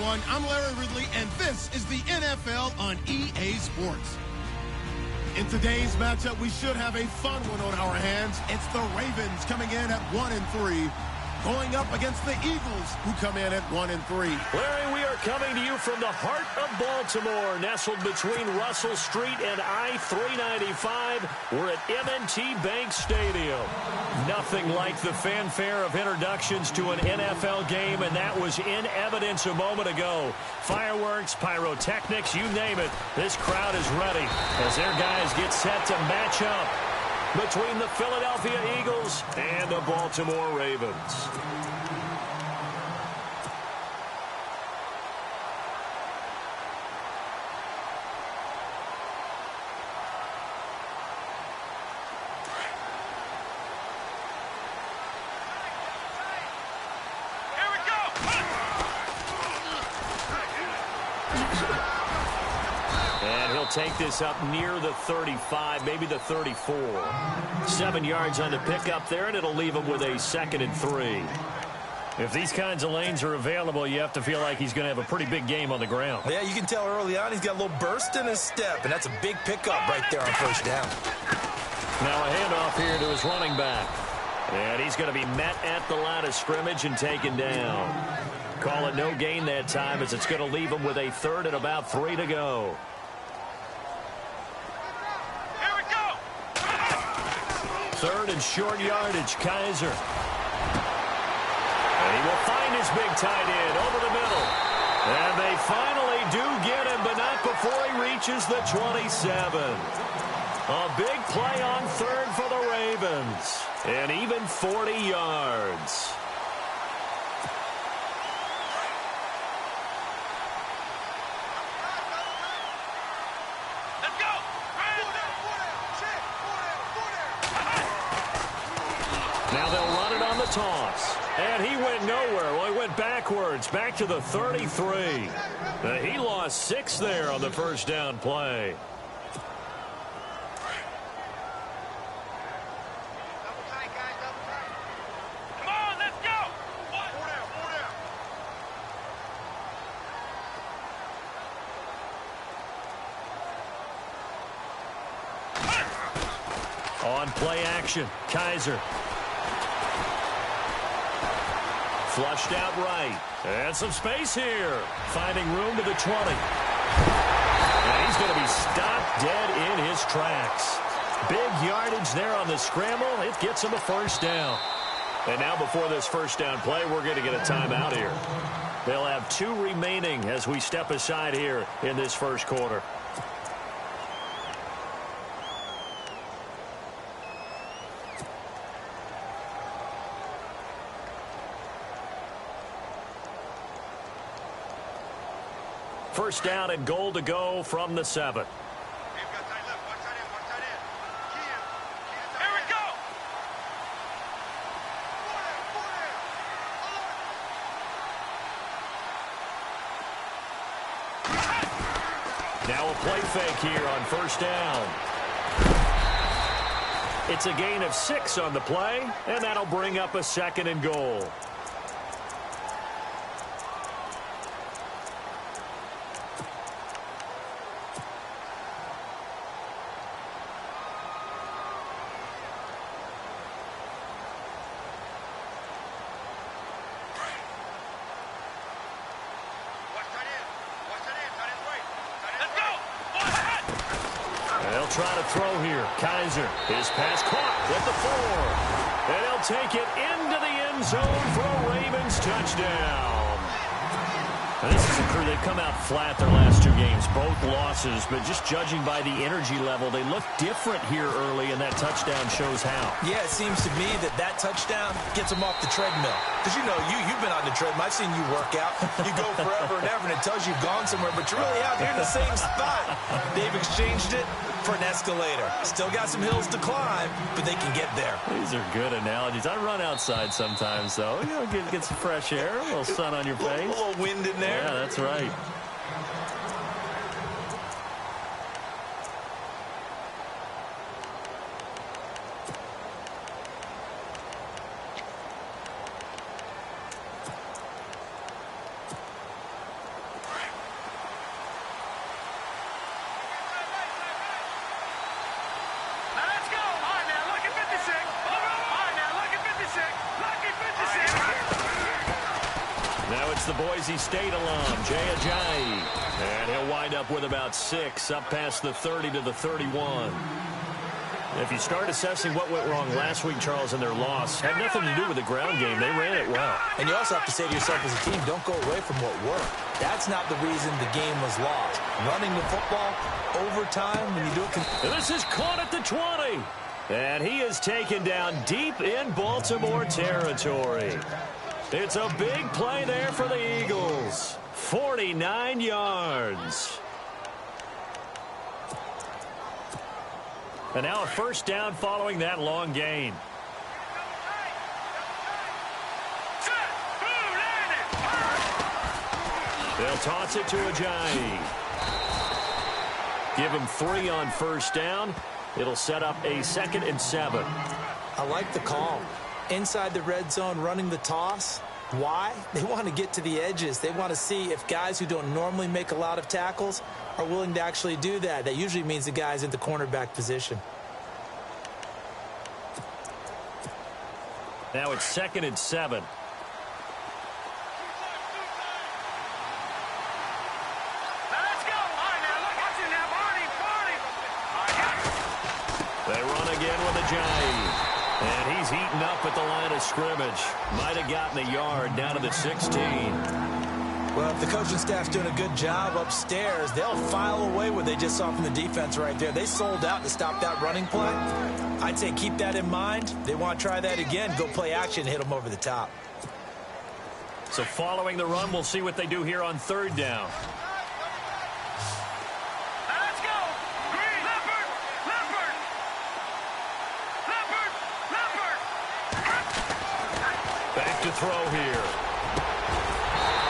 everyone. I'm Larry Ridley, and this is the NFL on EA Sports. In today's matchup, we should have a fun one on our hands. It's the Ravens coming in at 1-3, going up against the Eagles, who come in at 1-3. Larry, we are coming to you from the heart of Baltimore, nestled between Russell Street and I-395. We're at M&T Bank Stadium. Nothing like the fanfare of introductions to an NFL game, and that was in evidence a moment ago. Fireworks, pyrotechnics, you name it. This crowd is ready as their guys get set to match up between the Philadelphia Eagles and the Baltimore Ravens. Take this up near the 35, maybe the 34. 7 yards on the pickup there, and it'll leave him with a 2nd and 3. If these kinds of lanes are available, you have to feel like he's going to have a pretty big game on the ground. Yeah, you can tell early on he's got a little burst in his step, and that's a big pickup right there on first down. Now a handoff here to his running back. And he's going to be met at the line of scrimmage and taken down. Call it no gain that time, as it's going to leave him with a 3rd and about 3 to go. 3rd and short yardage, Kaiser. And he will find his big tight end over the middle. And they finally do get him, but not before he reaches the 27. A big play on 3rd for the Ravens. And even 40 yards. Toss. And he went nowhere. Well, he went backwards, back to the 33. He lost 6 there on the first down play. Double tight, guys, double tight. Come on, let's go. 4 down. On play action, Kaiser. Flushed out right. And some space here. Finding room to the 20. And he's going to be stopped dead in his tracks. Big yardage there on the scramble. It gets him a first down. And now before this first down play, we're going to get a timeout here. They'll have 2 remaining as we step aside here in this first quarter. First down and goal to go from the 7. Here we go. Now a play fake here on first down. It's a gain of 6 on the play, and that'll bring up a 2nd and goal. Try to throw here. Kaiser, his pass caught at the 4. And he'll take it into the end zone for a Ravens touchdown. Now, this is a crew. They've come out flat their last 2 games, both losses, but just judging by the energy level, they look different here early, and that touchdown shows how. Yeah, it seems to me that touchdown gets them off the treadmill. Because, you know, you've been on the treadmill. I've seen you work out. You go forever and ever, and it tells you you've gone somewhere, but you're really out here in the same spot. They've exchanged it for an escalator. Still got some hills to climb, but they can get there. These are good analogies. I run outside sometimes, though. You know, get some fresh air, a little sun on your face. A little wind in there. Yeah, that's right. Now it's the Boise State alum, Jay Ajayi. And he'll wind up with about 6, up past the 30 to the 31. If you start assessing what went wrong last week, Charles, in their loss, had nothing to do with the ground game. They ran it well. And you also have to say to yourself as a team, don't go away from what worked. That's not the reason the game was lost. Running the football, overtime, when you do it... And this is caught at the 20. And he is taken down deep in Baltimore territory. It's a big play there for the Eagles. 49 yards. And now a first down following that long gain. They'll toss it to Ajayi. Give him 3 on first down. It'll set up a 2nd and 7. I like the call. Inside the red zone, running the toss. Why? They want to get to the edges. They want to see if guys who don't normally make a lot of tackles are willing to actually do that. That usually means the guy's in the cornerback position. Now it's 2nd and 7. They run again with Ajayi. And he's eaten up at the line of scrimmage. Might have gotten a yard down to the 16. Well, if the coaching staff's doing a good job upstairs, they'll file away what they just saw from the defense right there. They sold out to stop that running play. I'd say keep that in mind. They want to try that again. Go play action, hit them over the top. So following the run, we'll see what they do here on 3rd down. Back to throw here.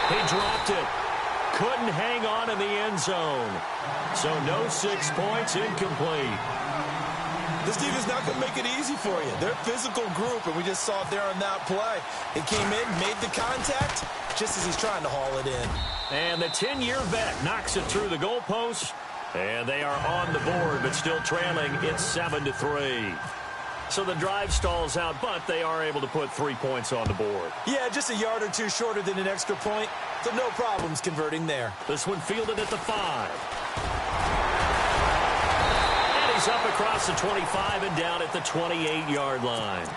He dropped it. Couldn't hang on in the end zone. So no 6 points, incomplete. This defense is not going to make it easy for you. They're a physical group, and we just saw it there on that play. He came in, made the contact, just as he's trying to haul it in. And the 10-year vet knocks it through the goalpost. And they are on the board, but still trailing. It's 7-3. So the drive stalls out, but they are able to put 3 points on the board. Yeah, just a yard or two shorter than an extra point, so no problems converting there. This one fielded at the 5. And he's up across the 25 and down at the 28-yard line.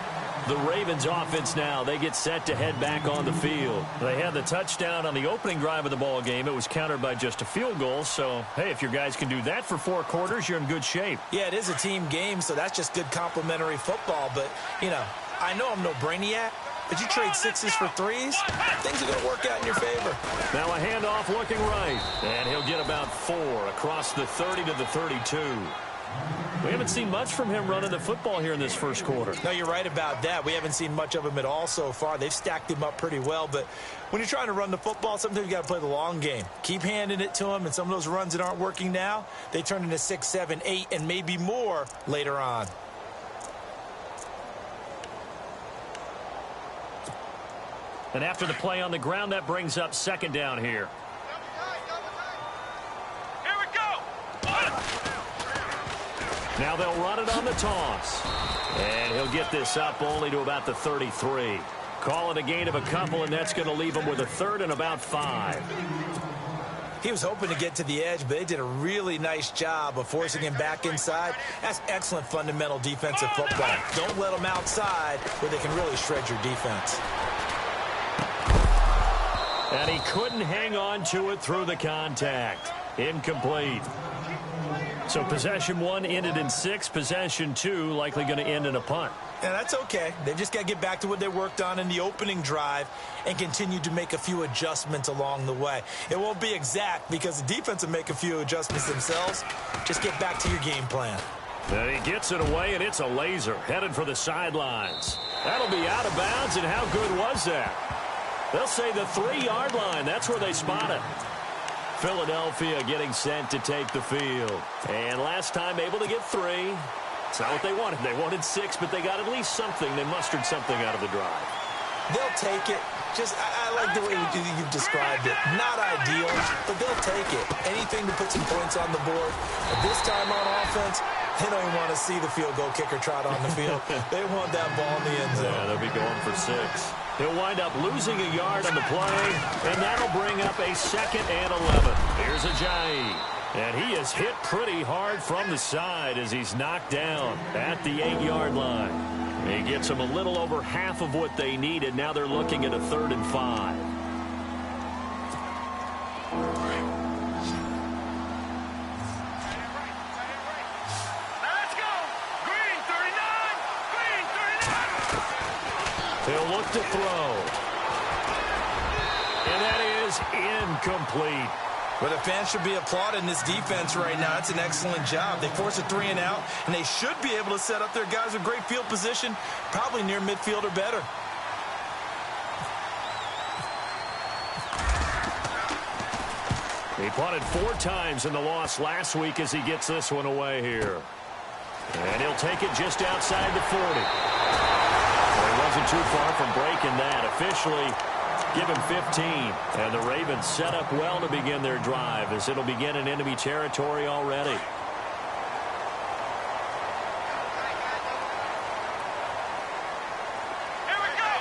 The Ravens offense now, they get set to head back on the field. They had the touchdown on the opening drive of the ball game. It was countered by just a field goal. So, hey, if your guys can do that for 4 quarters, you're in good shape. Yeah, it is a team game, so that's just good complimentary football. But, you know, I know I'm no brainiac, but you trade 6s for 3s, things are going to work out in your favor. Now a handoff looking right. And he'll get about 4 across the 30 to the 32. We haven't seen much from him running the football here in this first quarter. No, you're right about that. We haven't seen much of him at all so far. They've stacked him up pretty well, but when you're trying to run the football, sometimes you got to play the long game. Keep handing it to him, and some of those runs that aren't working now, they turn into 6, 7, 8, and maybe more later on. And after the play on the ground, that brings up 2nd down here. Now they'll run it on the toss. And he'll get this up only to about the 33. Call it a gain of a couple, and that's going to leave him with a 3rd and about 5. He was hoping to get to the edge, but they did a really nice job of forcing him back inside. That's excellent fundamental defensive football. Don't let them outside where they can really shred your defense. And he couldn't hang on to it through the contact. Incomplete. So possession 1 ended in 6. Possession 2 likely going to end in a punt. Yeah, that's okay. They've just got to get back to what they worked on in the opening drive and continue to make a few adjustments along the way. It won't be exact because the defense will make a few adjustments themselves. Just get back to your game plan. And he gets it away, and it's a laser headed for the sidelines. That'll be out of bounds, and how good was that? They'll say the 3-yard line. That's where they spot it. Philadelphia getting sent to take the field. And last time able to get 3. It's not what they wanted. They wanted 6, but they got at least something. They mustered something out of the drive. They'll take it. Just, I like the way you've described it. Not ideal, but they'll take it. Anything to put some points on the board. But this time on offense, they don't even want to see the field goal kicker trot on the field. They want that ball in the end zone. Yeah, they'll be going for 6. He'll wind up losing a yard on the play, and that'll bring up a 2nd and 11. Here's Ajayi. And he is hit pretty hard from the side as he's knocked down at the 8-yard line. He gets them a little over half of what they needed. Now they're looking at a 3rd and 5. Let's go. Green 39. Green 39. He'll look to throw. And that is incomplete. Well, the fans should be applauding this defense right now. It's an excellent job. They force a 3 and out, and they should be able to set up their guys with great field position, probably near midfield or better. He punted 4 times in the loss last week as he gets this one away here. And he'll take it just outside the 40. Well, he wasn't too far from breaking that. Officially, give him 15. And the Ravens set up well to begin their drive as it'll begin in enemy territory already. Here we go.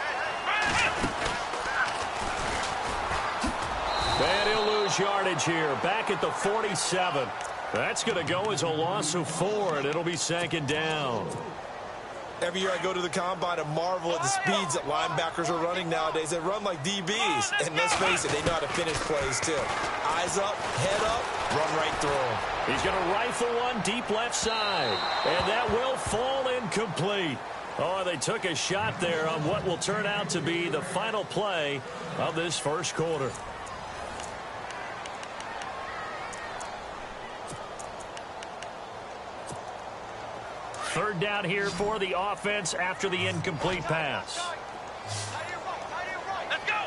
And he'll lose yardage here. Back at the 47. That's going to go as a loss of 4, and it'll be 2nd down. Every year I go to the combine and marvel at the speeds that linebackers are running nowadays. They run like DBs. And let's face it, they know how to finish plays too. Eyes up, head up, run right through them. He's going to rifle one deep left side. And that will fall incomplete. Oh, they took a shot there on what will turn out to be the final play of this first quarter. Third down here for the offense after the incomplete pass. Let's go.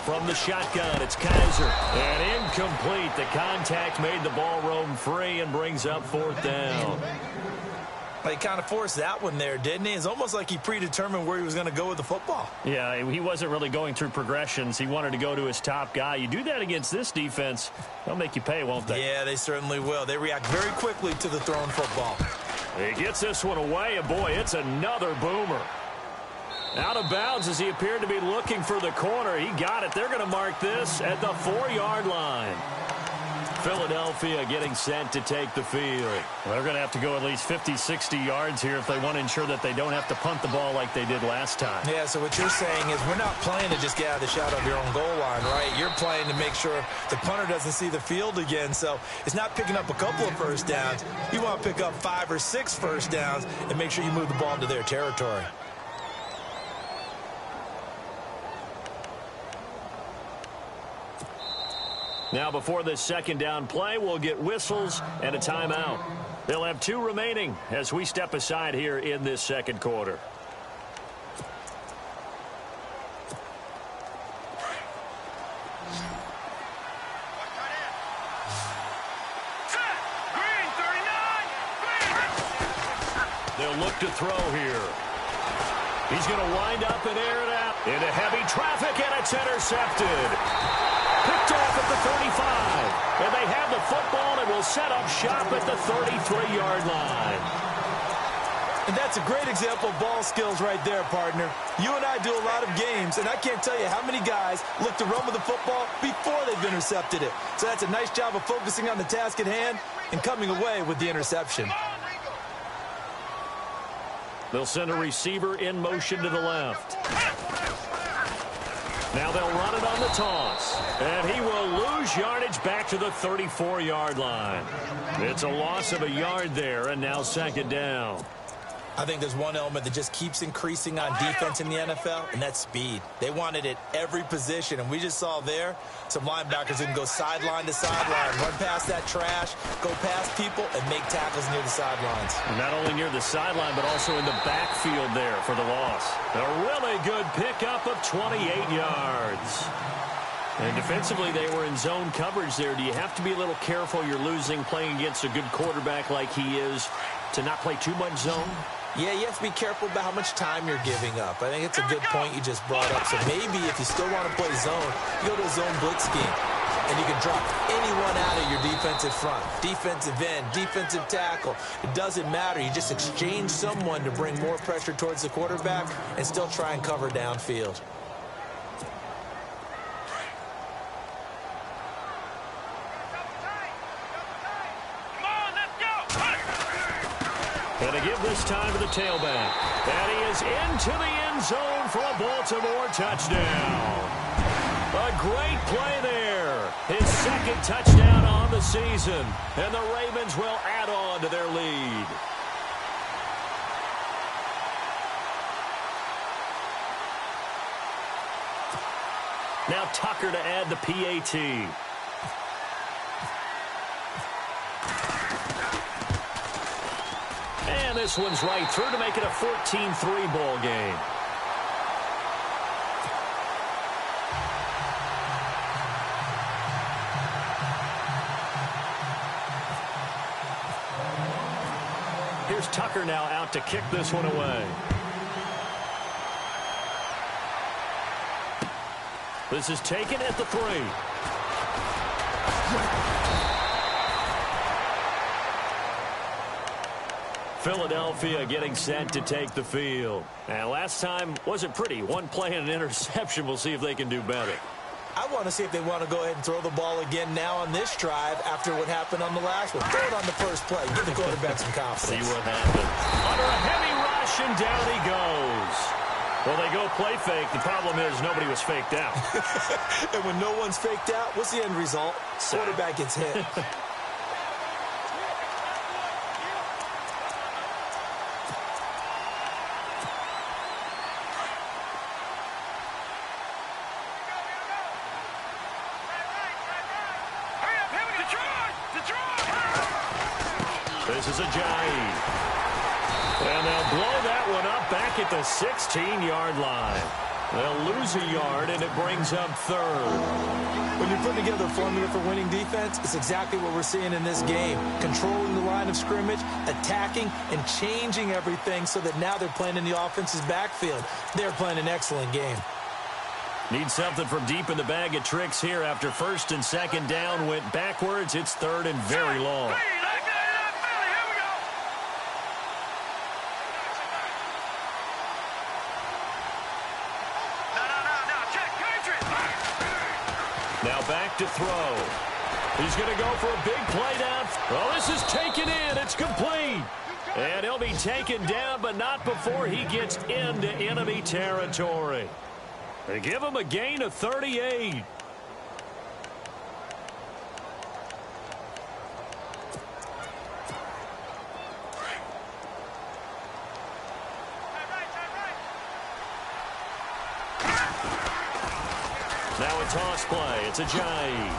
From the shotgun, it's Kaiser. And incomplete. The contact made the ball roam free and brings up 4th down. He kind of forced that one there, didn't he? It's almost like he predetermined where he was going to go with the football. Yeah, he wasn't really going through progressions. He wanted to go to his top guy. You do that against this defense, they'll make you pay, won't they? Yeah, they certainly will. They react very quickly to the thrown football. He gets this one away, and boy, it's another boomer. Out of bounds as he appeared to be looking for the corner. He got it. They're going to mark this at the 4-yard line. Philadelphia getting set to take the field. Well, they're going to have to go at least 50, 60 yards here if they want to ensure that they don't have to punt the ball like they did last time. Yeah, so what you're saying is we're not playing to just get out of the shadow of your own goal line, right? You're playing to make sure the punter doesn't see the field again. So it's not picking up a couple of first downs. You want to pick up 5 or 6 first downs and make sure you move the ball into their territory. Now, before this 2nd down play, we'll get whistles and a timeout. They'll have 2 remaining as we step aside here in this 2nd quarter. Green 39. Green. They'll look to throw here. He's going to wind up and air it out into heavy traffic, and it's intercepted. Picked off at the 35. And they have the football and will set up shop at the 33-yard line. And that's a great example of ball skills right there, partner. You and I do a lot of games, and I can't tell you how many guys look to run with the football before they've intercepted it. So that's a nice job of focusing on the task at hand and coming away with the interception. They'll send a receiver in motion to the left. Now they'll run it on the toss. And he will lose yardage back to the 34-yard line. It's a loss of a yard there, and now 2nd down. I think there's one element that just keeps increasing on defense in the NFL, and that's speed. They want it at every position, and we just saw there some linebackers who can go sideline to sideline, run past that trash, go past people, and make tackles near the sidelines. Not only near the sideline, but also in the backfield there for the loss. A really good pickup of 28 yards. And defensively, they were in zone coverage there. Do you have to be a little careful you're losing playing against a good quarterback like he is to not play too much zone? Yeah, you have to be careful about how much time you're giving up. I think it's a good point you just brought up. So maybe if you still want to play zone, you go to a zone blitz scheme. and you can drop anyone out of your defensive front. Defensive end, defensive tackle. It doesn't matter. You just exchange someone to bring more pressure towards the quarterback and still try and cover downfield. And to give this time to the tailback. And he is into the end zone for a Baltimore touchdown. A great play there. His second touchdown on the season. And the Ravens will add on to their lead. Now Tucker to add the PAT. And this one's right through to make it a 14-3 ball game. Here's Tucker now out to kick this one away. This is taken at the 3. Philadelphia getting set to take the field. And last time wasn't pretty. One play and an interception. We'll see if they can do better. I want to see if they want to go ahead and throw the ball again now on this drive after what happened on the last one. Throw it on the first play. Give the quarterback some confidence. See what happens. Under a heavy rush, and down he goes. Well, they go play fake. The problem is nobody was faked out. And when no one's faked out, what's the end result? Quarterback gets hit. This is Ajayi. And they'll blow that one up back at the 16-yard line. They'll lose a yard, and it brings up 3rd. When you're putting together a formula for winning defense, it's exactly what we're seeing in this game. Controlling the line of scrimmage, attacking, and changing everything so that now they're playing in the offense's backfield. They're playing an excellent game. Need something from deep in the bag of tricks here after 1st and 2nd down went backwards. It's 3rd and very long. Now back to throw. He's going to go for a big play down. Well, this is taken in. It's complete. And he'll be taken down, but not before he gets into enemy territory. They give him a gain of 38. Now a toss play. It's Ajayi.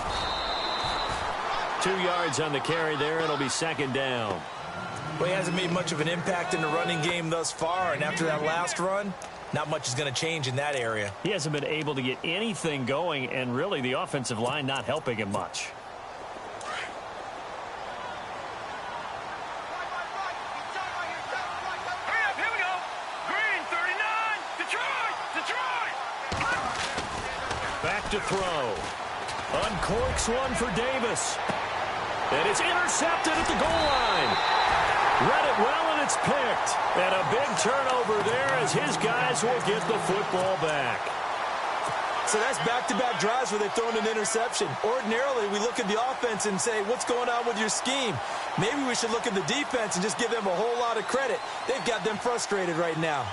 2 yards on the carry there. It'll be 2nd down. Well, he hasn't made much of an impact in the running game thus far, and after that last run, not much is going to change in that area. He hasn't been able to get anything going, and really the offensive line not helping him much. Back to throw. Uncorks one for Davis. And it's intercepted at the goal line. Read it well, and it's picked. And a big turnover there as his guys will get the football back. So that's back-to-back drives where they've thrown an interception. Ordinarily, we look at the offense and say, what's going on with your scheme? Maybe we should look at the defense and just give them a whole lot of credit. They've got them frustrated right now.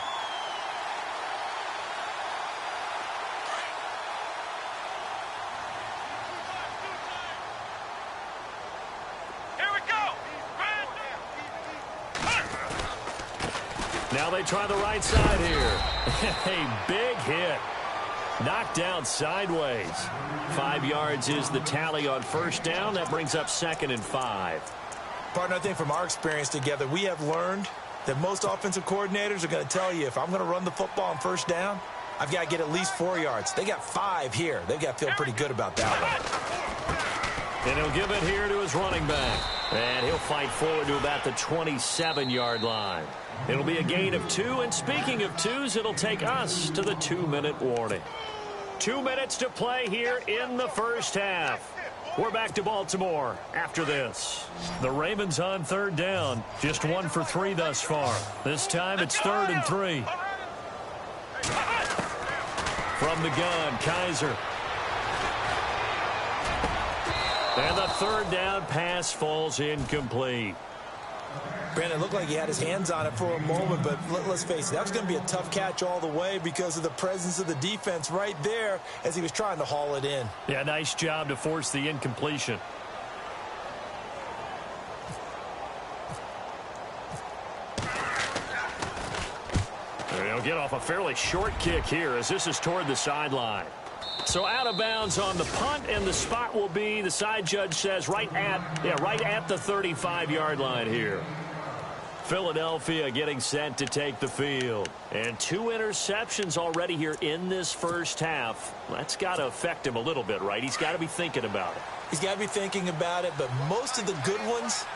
Now they try the right side here. A big hit. Knocked down sideways. 5 yards is the tally on 1st down. That brings up 2nd and 5. Partner, I think from our experience together, we have learned that most offensive coordinators are going to tell you, if I'm going to run the football on 1st down, I've got to get at least 4 yards. They got 5 here. They've got to feel pretty good about that one. And he'll give it here to his running back. And he'll fight forward to about the 27-yard line. It'll be a gain of 2. And speaking of 2s, it'll take us to the 2-minute warning. 2 minutes to play here in the 1st half. We're back to Baltimore after this. The Ravens on third down. Just 1 for 3 thus far. This time it's 3rd and 3. From the gun, Kaiser. And the 3rd down pass falls incomplete. Brandon, it looked like he had his hands on it for a moment, but let's face it, that was going to be a tough catch all the way because of the presence of the defense right there as he was trying to haul it in. Yeah, nice job to force the incompletion. They'll get off a fairly short kick here as this is toward the sideline. So out of bounds on the punt, and the spot will be, the side judge says, right at the 35-yard line here. Philadelphia getting set to take the field. And 2 interceptions already here in this first half. That's got to affect him a little bit, right? He's got to be thinking about it. He's got to be thinking about it, but most of the good ones,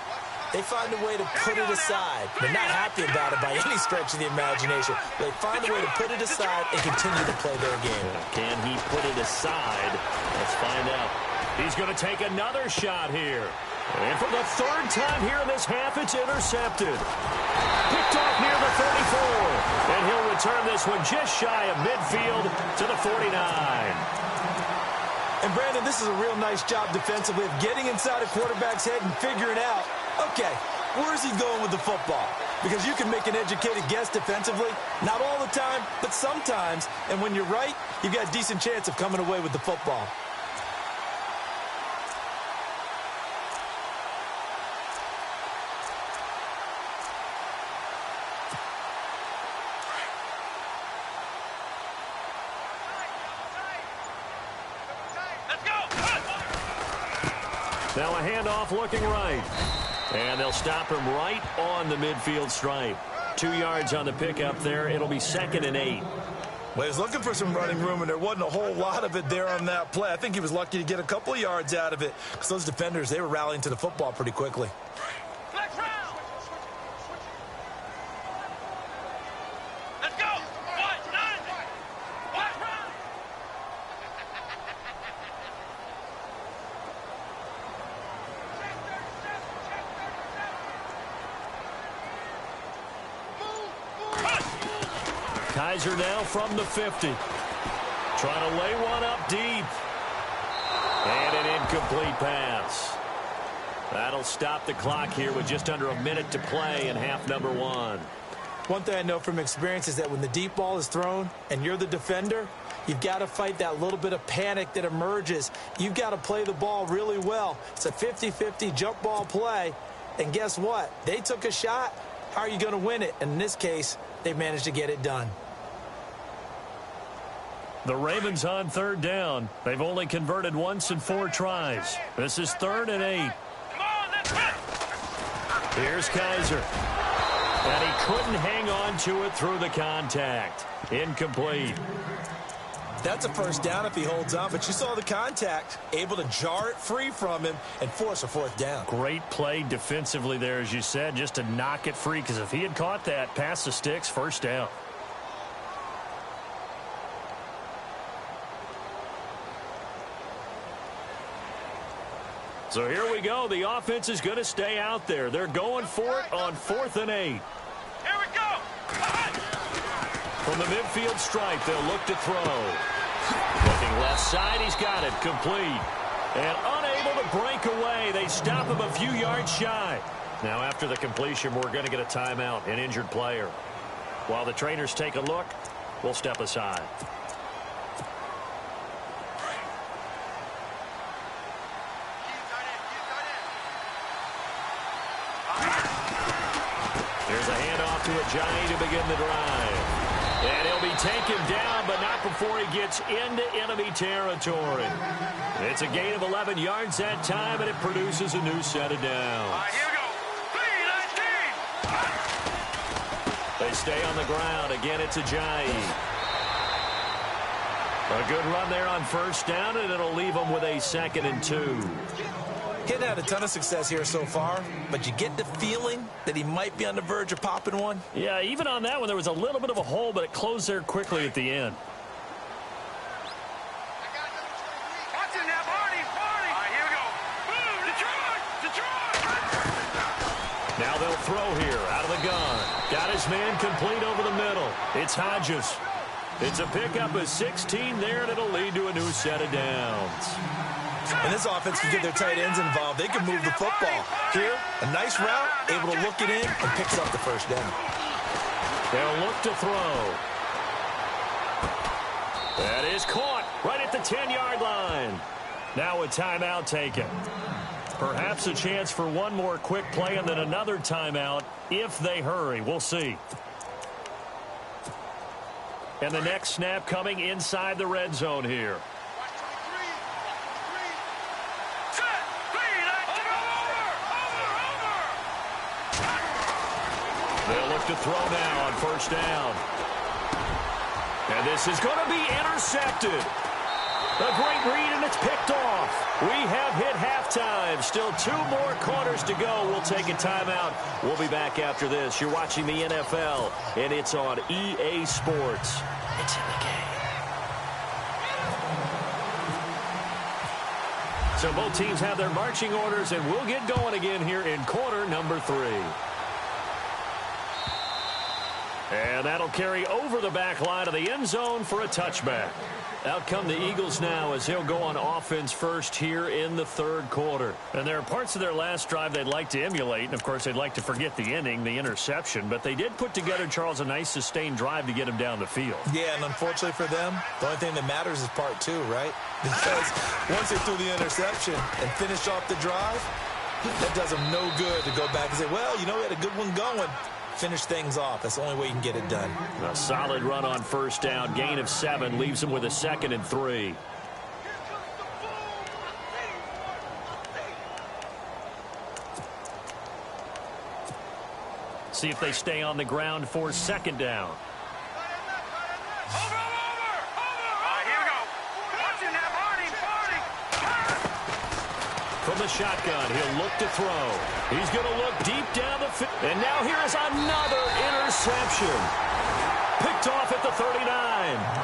they find a way to put it aside. They're not happy about it by any stretch of the imagination. They find a way to put it aside and continue to play their game. Can he put it aside? Let's find out. He's going to take another shot here. And for the 3rd time here in this half, it's intercepted. Picked off near the 34. And he'll return this one just shy of midfield to the 49. And, Brandon, this is a real nice job defensively of getting inside a quarterback's head and figuring out, okay, where is he going with the football? Because you can make an educated guess defensively. Not all the time, but sometimes. And when you're right, you've got a decent chance of coming away with the football. Now a handoff looking right. And they'll stop him right on the midfield stripe. 2 yards on the pickup there. It'll be 2nd and 8. Well, he was looking for some running room, and there wasn't a whole lot of it there on that play. I think he was lucky to get a couple of yards out of it because those defenders, they were rallying to the football pretty quickly. Kaiser now from the 50. Trying to lay one up deep. And an incomplete pass. That'll stop the clock here with just under a minute to play in half number 1. One thing I know from experience is that when the deep ball is thrown and you're the defender, you've got to fight that little bit of panic that emerges. You've got to play the ball really well. It's a 50-50 jump ball play. And guess what? They took a shot. How are you going to win it? And in this case, they managed to get it done. The Ravens on 3rd down. They've only converted once in 4 tries. This is 3rd and 8. Here's Kaiser. And he couldn't hang on to it through the contact. Incomplete. That's a first down if he holds on, but you saw the contact. Able to jar it free from him and force a 4th down. Great play defensively there, as you said, just to knock it free, because if he had caught that, pass the sticks, 1st down. So here we go. The offense is going to stay out there. They're going for it on 4th and 8. Here we go. From the midfield stripe, they'll look to throw. Looking left side, he's got it. Complete. And unable to break away. They stop him a few yards shy. Now after the completion, we're going to get a timeout, an injured player. While the trainers take a look, we'll step aside. There's a handoff to Ajayi to begin the drive. And he'll be taken down, but not before he gets into enemy territory. It's a gain of 11 yards that time, and it produces a new set of downs. Here we go. They stay on the ground. Again, it's Ajayi. A good run there on 1st down, and it'll leave them with a 2nd and 2. Hadn't had a ton of success here so far, but you get the feeling that he might be on the verge of popping one. Yeah, even on that one, there was a little bit of a hole, but it closed there quickly at the end. Watch it now, Barney. Here we go. Now they'll throw here out of the gun. Got his man complete over the middle. It's Hodges. It's a pickup of 16 there, and it'll lead to a new set of downs. And this offense can get their tight ends involved. They can move the football. Here, a nice route, able to look it in, and picks up the first down. They'll look to throw. That is caught right at the 10-yard line. Now a timeout taken. Perhaps a chance for one more quick play and then another timeout if they hurry. We'll see. And the next snap coming inside the red zone here. They'll look to throw now on first down. And this is going to be intercepted. A great read, and it's picked off. We have hit halftime. Still 2 more quarters to go. We'll take a timeout. We'll be back after this. You're watching the NFL, and it's on EA Sports. It's in the game. So both teams have their marching orders, and we'll get going again here in quarter number 3. And that'll carry over the back line of the end zone for a touchback. Out come the Eagles now as he'll go on offense first here in the third quarter. And there are parts of their last drive they'd like to emulate. And, of course, they'd like to forget the inning, the interception. But they did put together, Charles, a nice sustained drive to get him down the field. Yeah, and unfortunately for them, the only thing that matters is part 2, right? Because once they threw the interception and finished off the drive, that does them no good to go back and say, well, you know, we had a good one going. Finish things off. That's the only way you can get it done. A solid run on first down. Gain of 7 leaves him with a 2nd and 3. See if they stay on the ground for 2nd down. From the shotgun, he'll look to throw. He's going to look deep down the field. And now here is another interception. Picked off at the 39.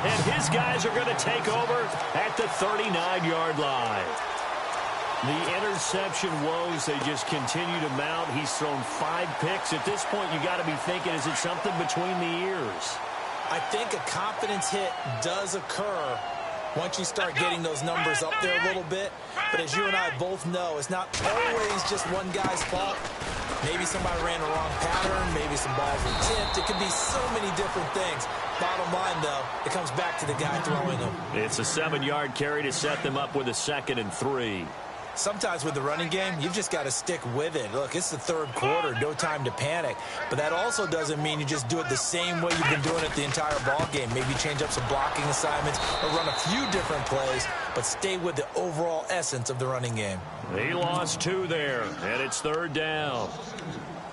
And his guys are going to take over at the 39-yard line. The interception woes, they just continue to mount. He's thrown 5 picks. At this point, you got to be thinking, is it something between the ears? I think a confidence hit does occur once you start getting those numbers up there a little bit. But as you and I both know, it's not always just one guy's fault. Maybe somebody ran the wrong pattern. Maybe some balls were tipped. It could be so many different things. Bottom line, though, it comes back to the guy throwing them. It's a 7-yard carry to set them up with a 2nd and 3. Sometimes with the running game, you've just got to stick with it. Look, it's the third quarter, no time to panic. But that also doesn't mean you just do it the same way you've been doing it the entire ball game. Maybe change up some blocking assignments or run a few different plays, but stay with the overall essence of the running game. He lost 2 there, and it's 3rd down.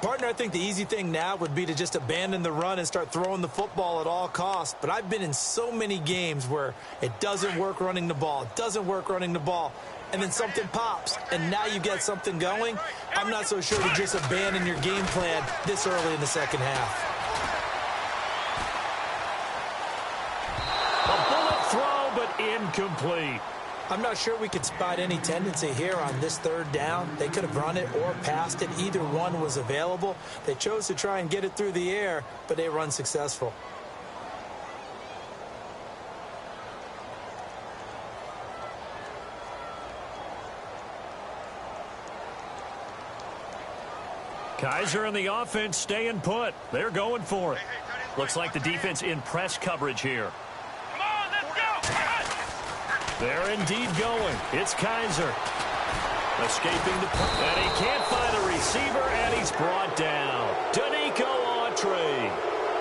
Partner, I think the easy thing now would be to just abandon the run and start throwing the football at all costs. But I've been in so many games where it doesn't work running the ball. It doesn't work running the ball. And then something pops, and now you get something going. I'm not so sure to just abandon your game plan this early in the second half. A bullet throw, but incomplete. I'm not sure we could spot any tendency here on this 3rd down. They could have run it or passed it. Either one was available. They chose to try and get it through the air, but they run successful. Kaiser and the offense staying put. They're going for it. Looks like the defense in press coverage here. Come on, let's go. They're indeed going. It's Kaiser. Escaping the punt. And he can't find a receiver, and he's brought down. Danico Autry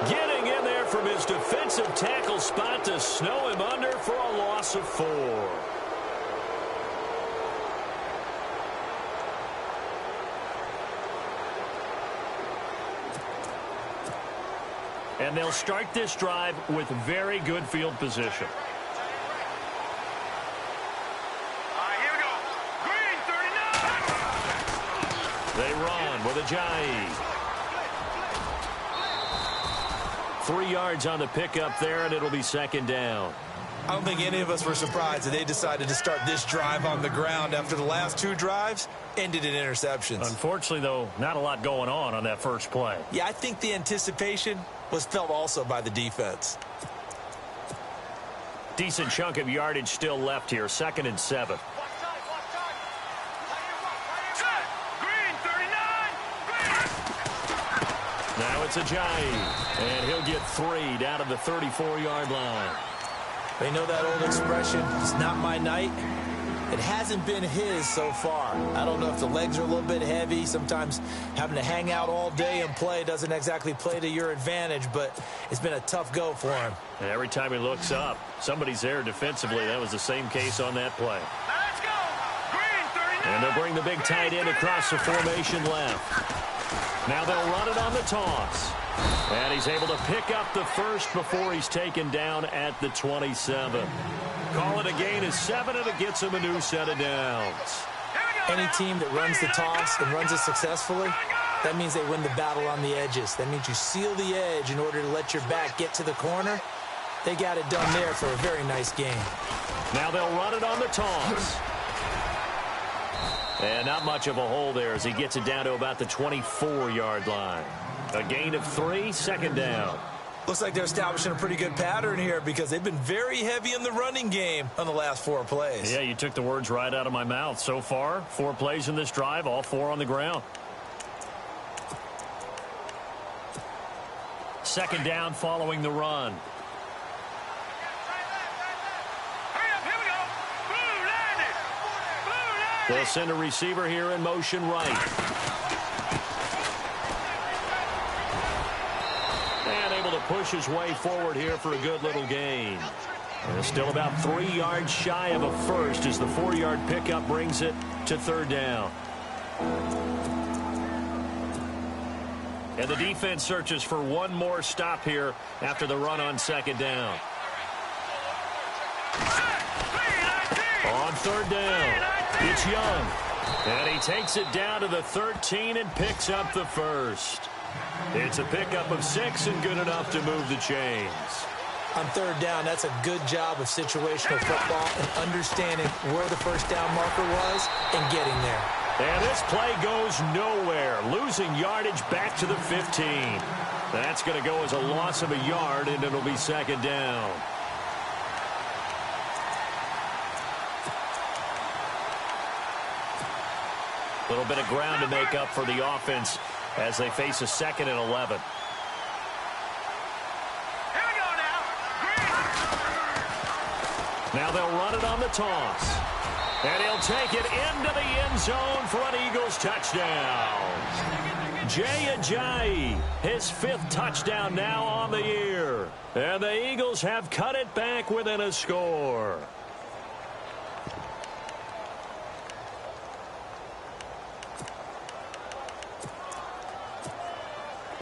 getting in there from his defensive tackle spot to snow him under for a loss of 4. And they'll start this drive with very good field position. Here we go. Green, 39. They run with Ajayi. 3 yards on the pickup there, and it'll be 2nd down. I don't think any of us were surprised that they decided to start this drive on the ground after the last 2 drives ended in interceptions. Unfortunately, though, not a lot going on that first play. Yeah, I think the anticipation was felt also by the defense. Decent chunk of yardage still left here. 2nd and 7. Now it's Ajayi, and he'll get 3 down to the 34-yard line. They know that old expression, it's not my night. It hasn't been his so far. I don't know if the legs are a little bit heavy. Sometimes having to hang out all day and play doesn't exactly play to your advantage, but it's been a tough go for him. And every time he looks up, somebody's there defensively. That was the same case on that play. Let's go. Green 39. And they'll bring the big tight end across the formation left. Now they'll run it on the toss. And he's able to pick up the first before he's taken down at the 27. Call it a gain of 7, and it gets him a new set of downs. Any team that runs the toss and runs it successfully, that means they win the battle on the edges. That means you seal the edge in order to let your back get to the corner. They got it done there for a very nice gain. Now they'll run it on the toss. And not much of a hole there as he gets it down to about the 24-yard line. A gain of 3, 2nd down. Looks like they're establishing a pretty good pattern here because they've been very heavy in the running game on the last 4 plays. Yeah, you took the words right out of my mouth. So far, 4 plays in this drive, all 4 on the ground. 2nd down following the run. They'll send a receiver here in motion right. And able to push his way forward here for a good little gain. And still about 3 yards shy of a first as the 4-yard pickup brings it to 3rd down. And the defense searches for one more stop here after the run on 2nd down. On 3rd down, it's Young. And he takes it down to the 13 and picks up the first. It's a pickup of 6 and good enough to move the chains. On 3rd down, that's a good job of situational football and understanding where the first down marker was and getting there. And this play goes nowhere, losing yardage back to the 15. That's going to go as a loss of a yard, and it'll be 2nd down. A little bit of ground to make up for the offense as they face a 2nd and 11. Here we go now. Now they'll run it on the toss. And he'll take it into the end zone for an Eagles touchdown. Jay Ajayi, his 5th touchdown now on the year. And the Eagles have cut it back within a score.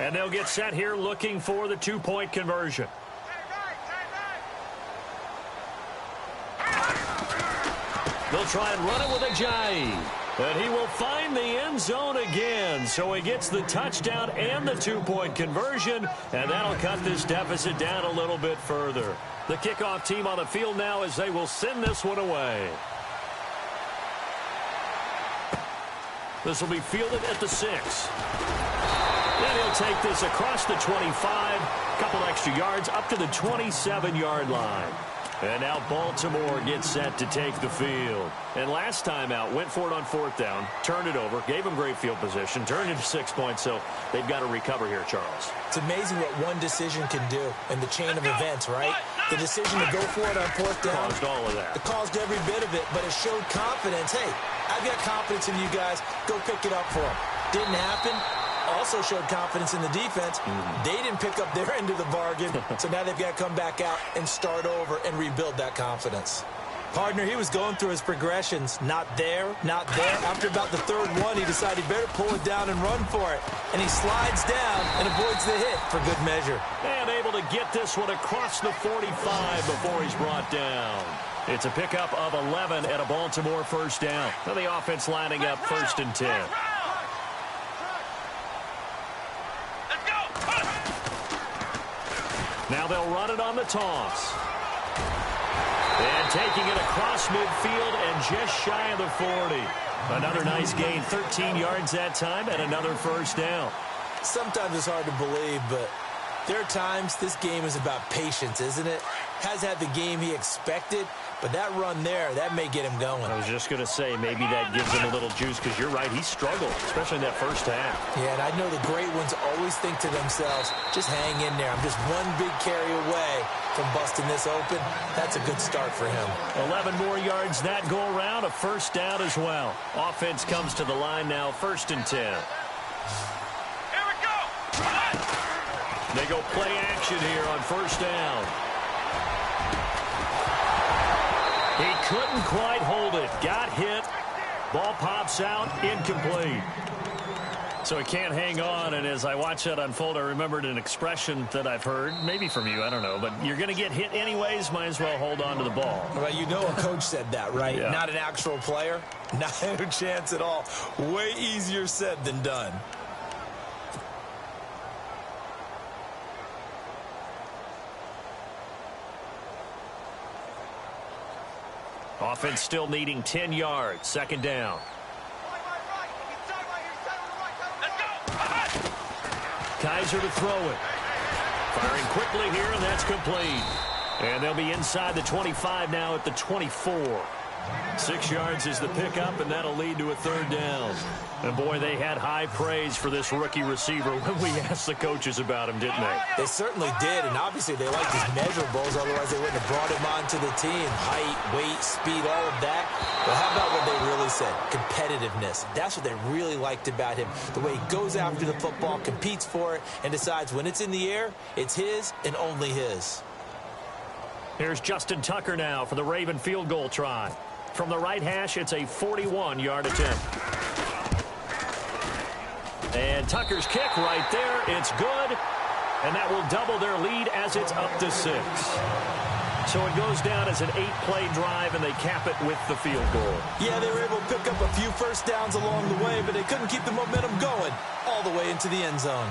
And they'll get set here looking for the 2-point conversion. They'll try and run it with Ajayi. And he will find the end zone again. So he gets the touchdown and the 2-point conversion. And that'll cut this deficit down a little bit further. The kickoff team on the field now as they will send this one away. This will be fielded at the 6. Then he'll take this across the 25, couple extra yards up to the 27-yard line. And now Baltimore gets set to take the field. And last time out, went for it on 4th down, turned it over, gave them great field position, turned it to 6 points, so they've got to recover here, Charles. It's amazing what one decision can do in the chain of events, right? The decision to go for it on 4th down. Caused all of that. It caused every bit of it, but it showed confidence. Hey, I've got confidence in you guys. Go pick it up for them. Didn't happen. Also showed confidence in the defense. They didn't pick up their end of the bargain, so now they've got to come back out and start over and rebuild that confidence. Partner, he was going through his progressions. Not there, not there. After about the 3rd one, he decided he better pull it down and run for it. And he slides down and avoids the hit for good measure. And able to get this one across the 45 before he's brought down. It's a pickup of 11 at a Baltimore 1st down. Now the offense lining up 1st and 10. Now they'll run it on the toss. And taking it across midfield and just shy of the 40. Another nice gain, 13 yards that time, and another first down. Sometimes it's hard to believe, but there are times this game is about patience, isn't it? Has had the game he expected, but that run there, that may get him going. I was just going to say, maybe that gives him a little juice, because you're right, he struggled, especially in that first half. Yeah, and I know the great ones always think to themselves, just hang in there. I'm just one big carry away from busting this open. That's a good start for him. 11 more yards that go around, a first down as well. Offense comes to the line now, 1st and 10. Here we go. They go play action here on first down. He couldn't quite hold it. Got hit. Ball pops out. Incomplete. So he can't hang on. And as I watch that unfold, I remembered an expression that I've heard, maybe from you, I don't know. But you're going to get hit anyways. Might as well hold on to the ball. Well, you know a coach said that, right? Yeah. Not an actual player. Not a chance at all. Way easier said than done. Offense still needing 10 yards. 2nd down. Kaiser to throw it. Firing quickly here, and that's complete. And they'll be inside the 25 now at the 24. 6 yards is the pickup, and that'll lead to a 3rd down. And, boy, they had high praise for this rookie receiver when we asked the coaches about him, didn't they? They certainly did, and obviously they liked his measurables. Otherwise, they wouldn't have brought him onto the team. Height, weight, speed, all of that. But how about what they really said? Competitiveness. That's what they really liked about him. The way he goes after the football, competes for it, and decides when it's in the air, it's his and only his. Here's Justin Tucker now for the Raven field goal try. From the right hash, it's a 41-yard attempt. And Tucker's kick right there. It's good. And that will double their lead as it's up to 6. So it goes down as an 8-play drive, and they cap it with the field goal. Yeah, they were able to pick up a few first downs along the way, but they couldn't keep the momentum going all the way into the end zone.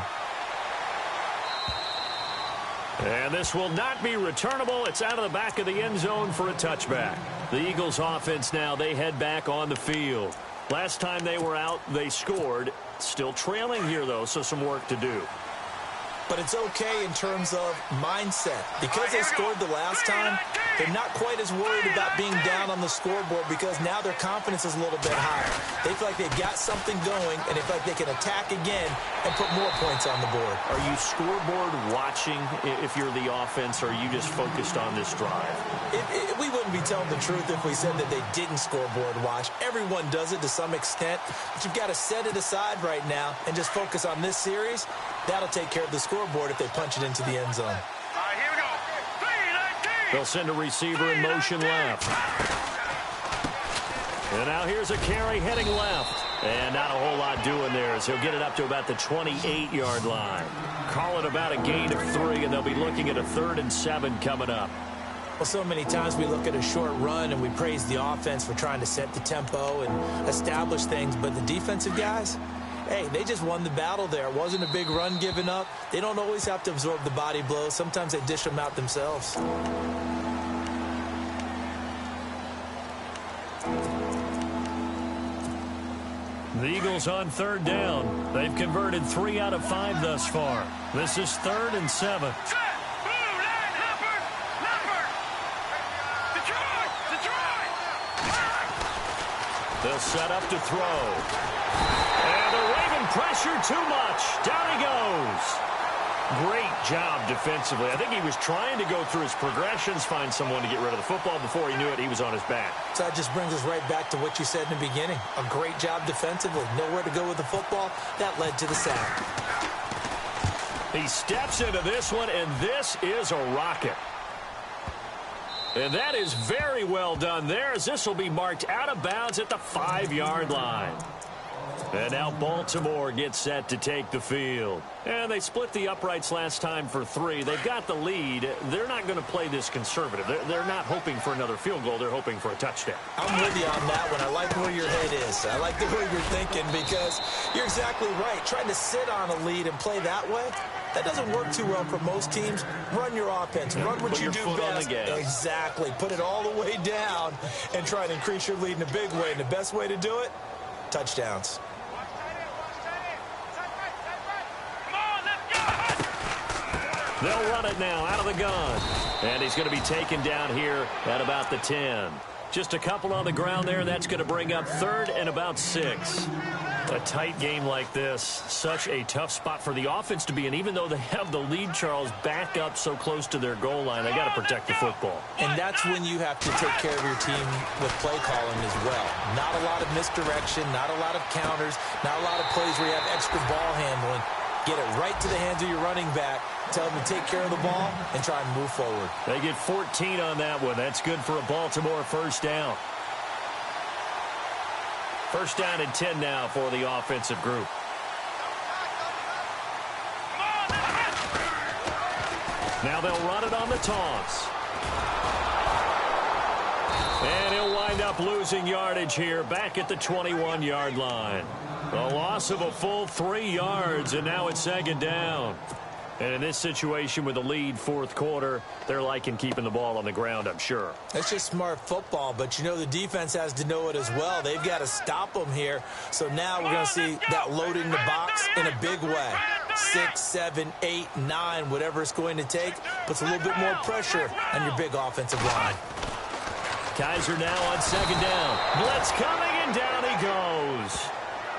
And this will not be returnable. It's out of the back of the end zone for a touchback. The Eagles offense now, they head back on the field. Last time they were out, they scored. Still trailing here, though, so some work to do. But it's okay in terms of mindset. Because they scored the last time, they're not quite as worried about being down on the scoreboard because now their confidence is a little bit higher. They feel like they've got something going, and they feel like they can attack again and put more points on the board. Are you scoreboard watching if you're the offense, or are you just focused on this drive? We wouldn't be telling the truth if we said that they didn't scoreboard watch. Everyone does it to some extent, but you've got to set it aside right now and just focus on this series. That'll take care of the scoreboard if they punch it into the end zone. All right, here we go. 3-19. They'll send a receiver in motion left. And now here's a carry heading left. And not a whole lot doing there as he'll get it up to about the 28-yard line. Call it about a gain of 3, and they'll be looking at a 3rd and 7 coming up. Well, so many times we look at a short run and we praise the offense for trying to set the tempo and establish things, but the defensive guys, hey, they just won the battle there. It wasn't a big run given up. They don't always have to absorb the body blows. Sometimes they dish them out themselves. The Eagles on 3rd down. They've converted 3 out of 5 thus far. This is 3rd and 7. They'll set up to throw. And the Raven pressure too much. Down he goes. Great job defensively. I think he was trying to go through his progressions, find someone to get rid of the football. Before he knew it, he was on his back. So that just brings us right back to what you said in the beginning. A great job defensively. Nowhere to go with the football. That led to the sack. He steps into this one, and this is a rocket. And that is very well done there, as this will be marked out of bounds at the 5-yard line. And now Baltimore gets set to take the field. And they split the uprights last time for 3. They've got the lead. They're not going to play this conservative. They're not hoping for another field goal. They're hoping for a touchdown. I'm with you on that one. I like where your head is. I like the way you're thinking because you're exactly right. Trying to sit on a lead and play that way, That doesn't work too well for most teams. Run your offense. Run what you do best. Exactly. Put it all the way down and try and increase your lead in a big way. And the best way to do it, touchdowns. They'll run it now out of the gun. And he's going to be taken down here at about the 10. Just a couple on the ground there. That's going to bring up 3rd and about 6. A tight game like this, such a tough spot for the offense to be in. Even though they have the lead, Charles, back up so close to their goal line, they got to protect the football. And that's when you have to take care of your team with play calling as well. Not a lot of misdirection, not a lot of counters, not a lot of plays where you have extra ball handling. Get it right to the hands of your running back. Tell them to take care of the ball and try and move forward. They get 14 on that one. That's good for a Baltimore first down. First down and 10 now for the offensive group. Now they'll run it on the toss. And he'll wind up losing yardage here back at the 21-yard line. A loss of a full 3 yards, and now it's 2nd down. And in this situation with the lead 4th quarter, they're liking keeping the ball on the ground, I'm sure. That's just smart football, but you know the defense has to know it as well. They've got to stop them here. So now we're going to see that loading the box in a big way. 6, 7, 8, 9, whatever it's going to take, puts a little bit more pressure on your big offensive line. Kaiser now on 2nd down. Blitz coming, and down he goes.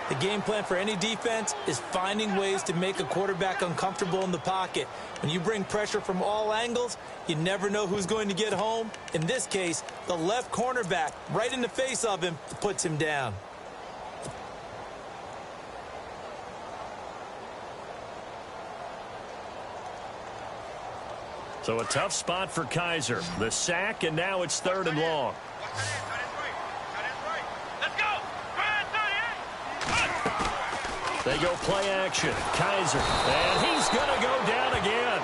The game plan for any defense is finding ways to make a quarterback uncomfortable in the pocket. When you bring pressure from all angles, you never know who's going to get home. In this case, the left cornerback, right in the face of him, puts him down. So a tough spot for Kaiser. The sack, and now it's 3rd and long. They go play action. Kaiser, and he's going to go down again.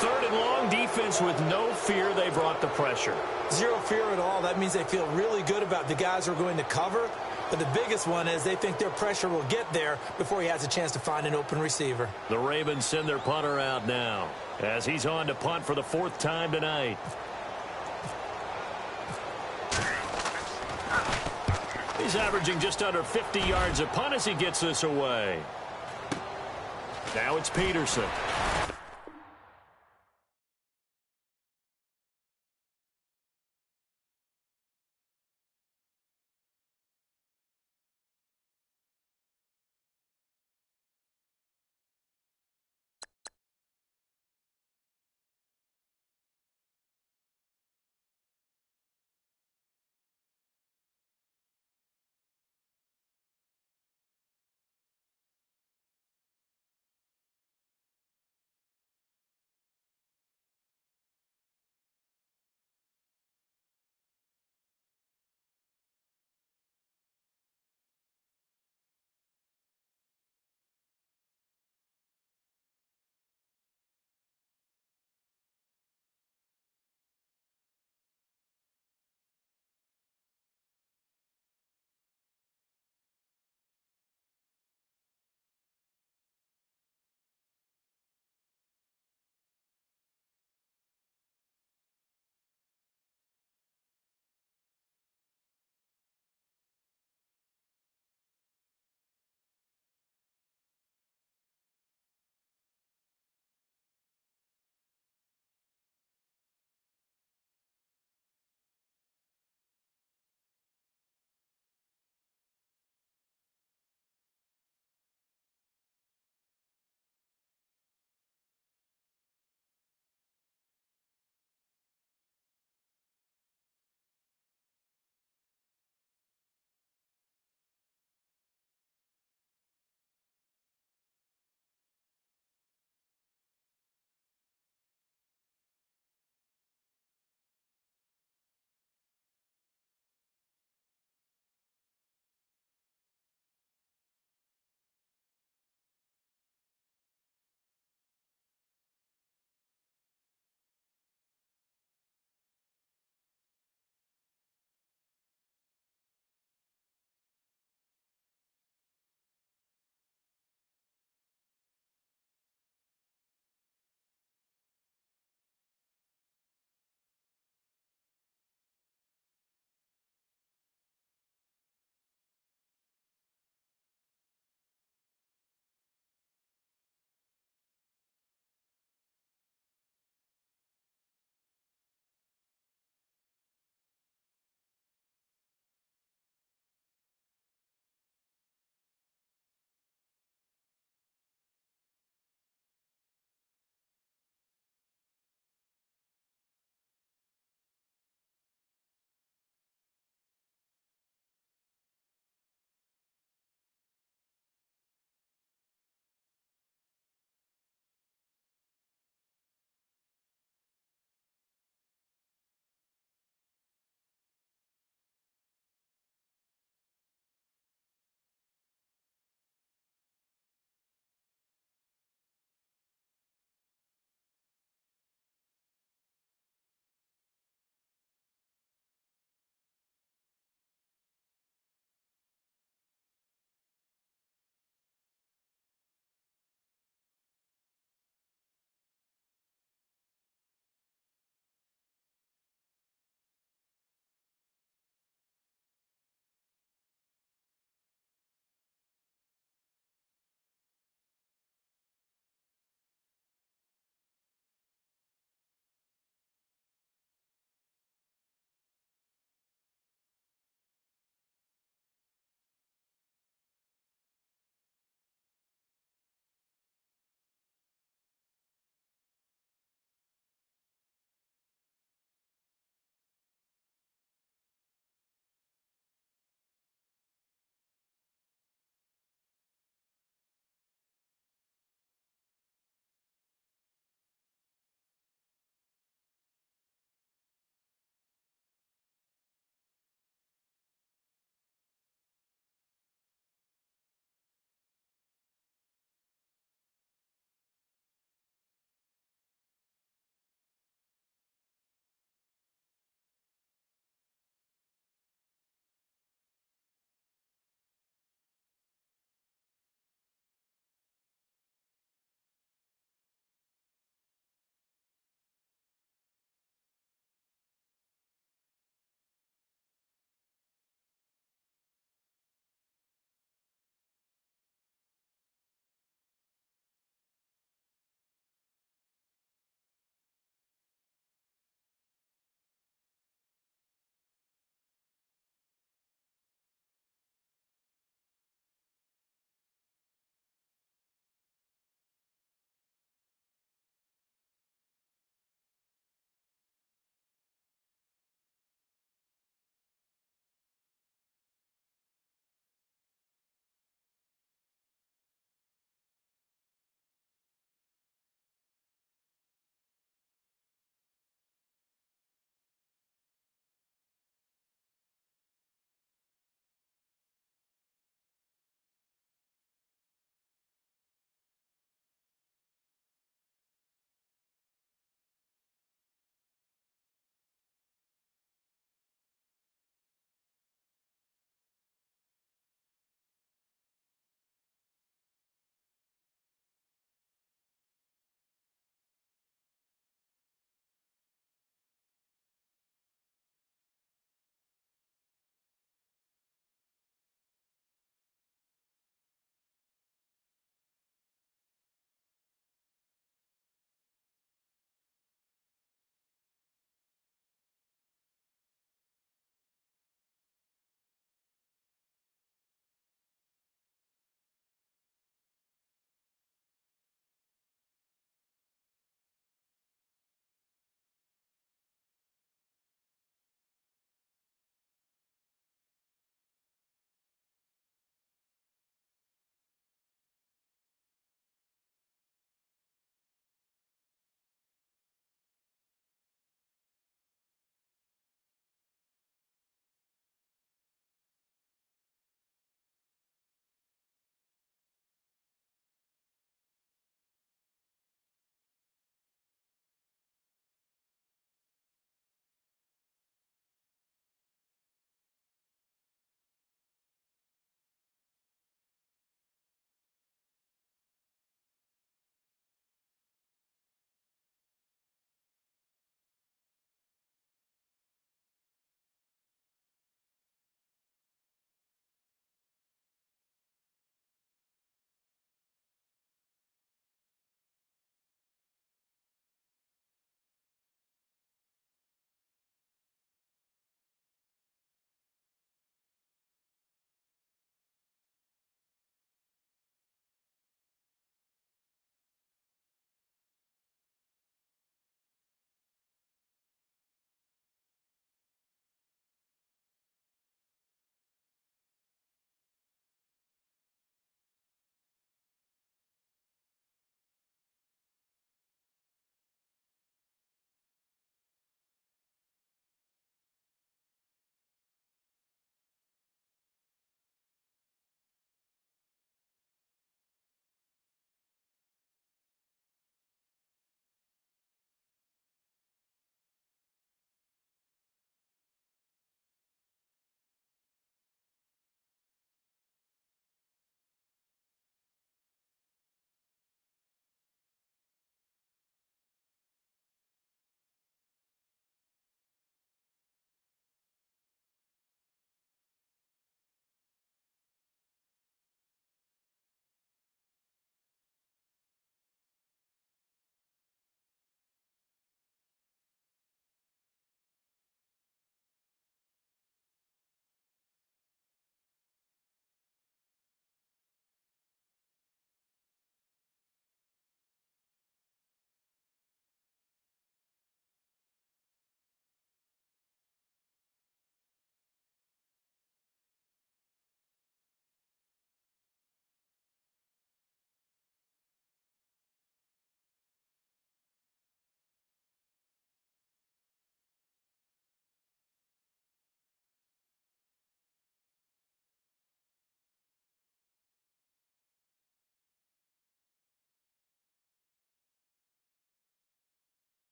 3rd and long, defense with no fear. They brought the pressure. Zero fear at all. That means they feel really good about the guys who are going to cover. But the biggest one is they think their pressure will get there before he has a chance to find an open receiver. The Ravens send their punter out now as he's on to punt for the 4th time tonight. He's averaging just under 50 yards a punt as he gets this away. Now it's Peterson.